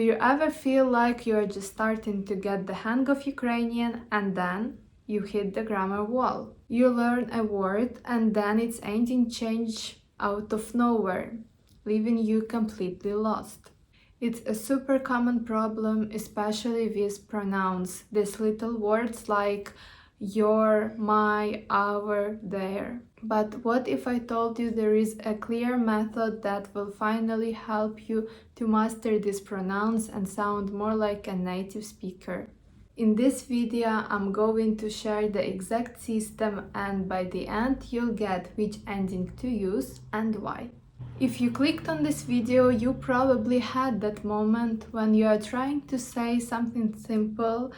Do you ever feel like you're just starting to get the hang of Ukrainian and then you hit the grammar wall? You learn a word and then its ending changes out of nowhere, leaving you completely lost. It's a super common problem, especially with pronouns, these little words like your, my, our, their. But what if I told you there is a clear method that will finally help you to master these pronouns and sound more like a native speaker? In this video, I'm going to share the exact system, and by the end you'll get which ending to use and why. If you clicked on this video, you probably had that moment when you are trying to say something simple.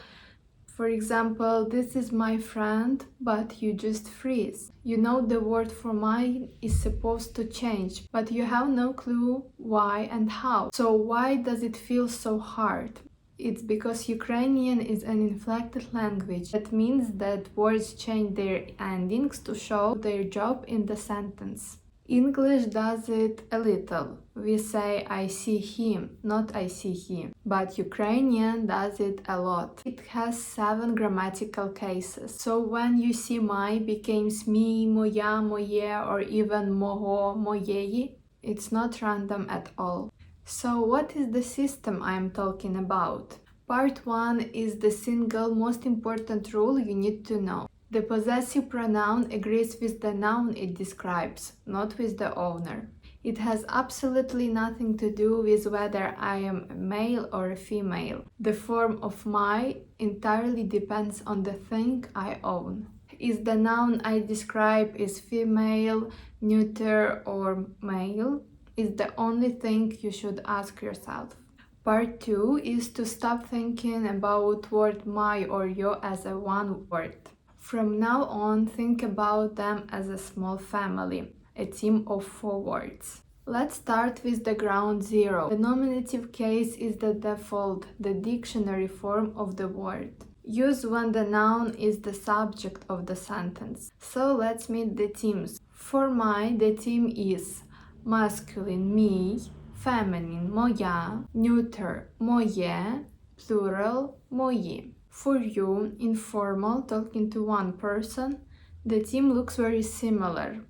For example, this is my friend, but you just freeze. You know the word for mine is supposed to change, but you have no clue why and how. So why does it feel so hard? It's because Ukrainian is an inflected language. That means that words change their endings to show their job in the sentence. English does it a little. We say I see him, not I see him. But Ukrainian does it a lot. It has 7 grammatical cases. So when you see my becomes me, moya, moje, or even moho, mojeyi, it's not random at all. So what is the system I am talking about? Part 1 is the single most important rule you need to know. The possessive pronoun agrees with the noun it describes, not with the owner. It has absolutely nothing to do with whether I am a male or a female. The form of my entirely depends on the thing I own. Is the noun I describe is female, neuter, or male? Is the only thing you should ask yourself. Part 2 is to stop thinking about word my or yo as a one word. From now on, think about them as a small family, a team of 4 words. Let's start with the ground zero. The nominative case is the default, the dictionary form of the word. Used when the noun is the subject of the sentence. So let's meet the teams. For my, the team is masculine, me, feminine, moja, neuter, moje, plural, moji. For you, informal, talking to one person, the team looks very similar.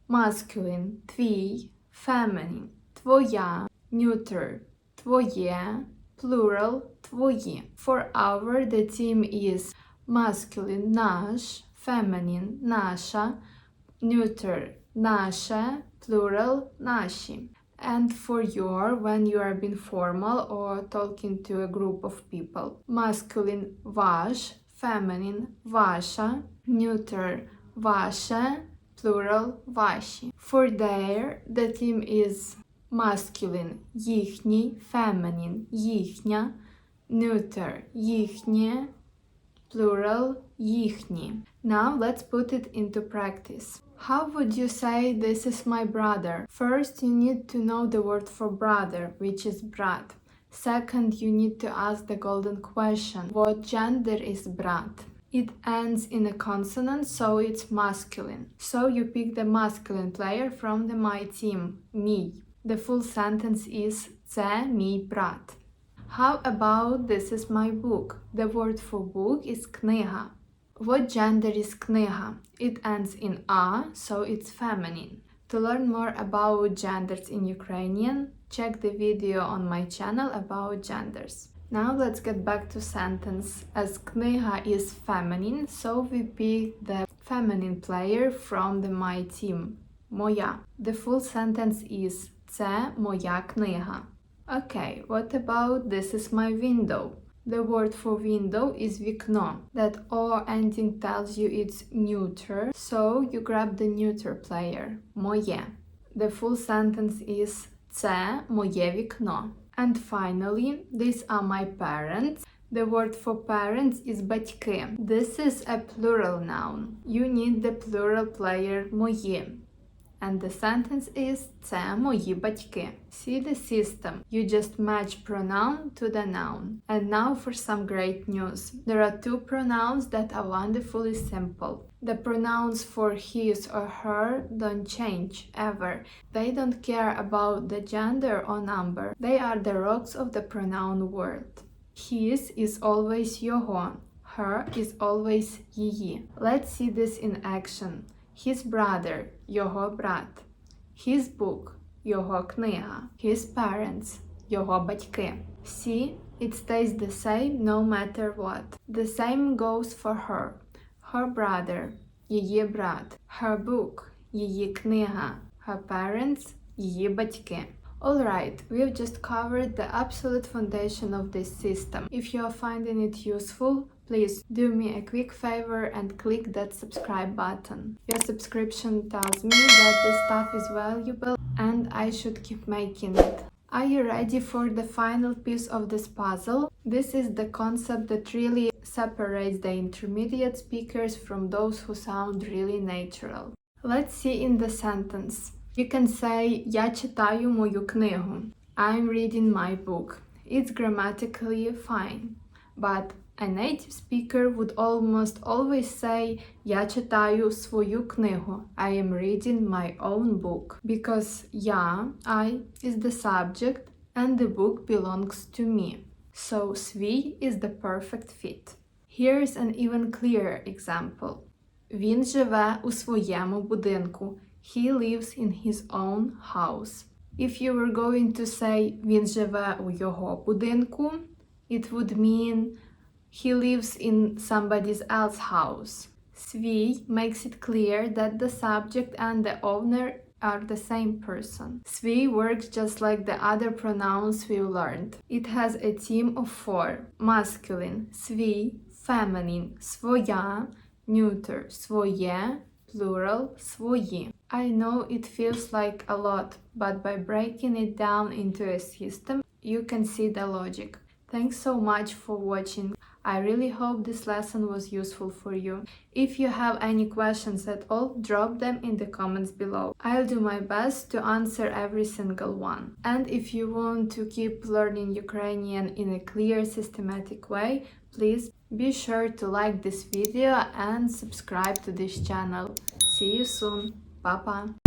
Masculine, твій, feminine, твоя, neuter, твоє, plural, твої. For our, the team is masculine, наш, feminine, наша, neuter, наше, plural, наші. And for your, when you are being formal or talking to a group of people. Masculine, ваш, feminine, ваша, neuter, ваше, plural, ваші. For their, the team is masculine, їхній, feminine, їхня, neuter, їхнє, plural, їхні. Now let's put it into practice. How would you say this is my brother? First, you need to know the word for brother, which is brat. Second, you need to ask the golden question. What gender is brat? It ends in a consonant, so it's masculine. So you pick the masculine player from the my team, me. The full sentence is це мій брат. How about this is my book? The word for book is книга. What gender is книга? It ends in a, so it's feminine. To learn more about genders in Ukrainian, check the video on my channel about genders. Now let's get back to sentence. As книга is feminine, so we pick the feminine player from the my team, моя. The full sentence is це моя книга. Okay, what about this is my window? The word for window is вікно. That O ending tells you it's neuter, so you grab the neuter player, моє. The full sentence is це моє вікно. And finally, these are my parents. The word for parents is батьки. This is a plural noun. You need the plural player мої. And the sentence is це мої батьки. See the system. You just match pronoun to the noun. And now for some great news. There are two pronouns that are wonderfully simple. The pronouns for his or her don't change ever. They don't care about the gender or number. They are the rocks of the pronoun world. His is always його. Her is always її. Let's see this in action. His brother – його брат. His book – його книга. His parents – його батьки. See, it stays the same no matter what. The same goes for her. Her brother – її брат. Her book – її книга. Her parents – її батьки. Alright, we've just covered the absolute foundation of this system. If you are finding it useful, please do me a quick favor and click that subscribe button. Your subscription tells me that this stuff is valuable and I should keep making it. Are you ready for the final piece of this puzzle? This is the concept that really separates the intermediate speakers from those who sound really natural. Let's see in the sentence. You can say я читаю мою книгу. I'm reading my book. It's grammatically fine. But a native speaker would almost always say я читаю свою книгу. I am reading my own book. Because я, I, is the subject and the book belongs to me. So свій is the perfect fit. Here's an even clearer example. Він живе у своєму будинку. He lives in his own house. If you were going to say він живе у його будинку, it would mean he lives in somebody else's house. Свій makes it clear that the subject and the owner are the same person. Свій works just like the other pronouns we've learned. It has a team of 4. Masculine, свій, feminine, своя, neuter, своє, plural, свої. I know it feels like a lot, but by breaking it down into a system, you can see the logic. Thanks so much for watching. I really hope this lesson was useful for you. If you have any questions at all, drop them in the comments below. I'll do my best to answer every single one. And if you want to keep learning Ukrainian in a clear, systematic way, please be sure to like this video and subscribe to this channel. See you soon. Па-па!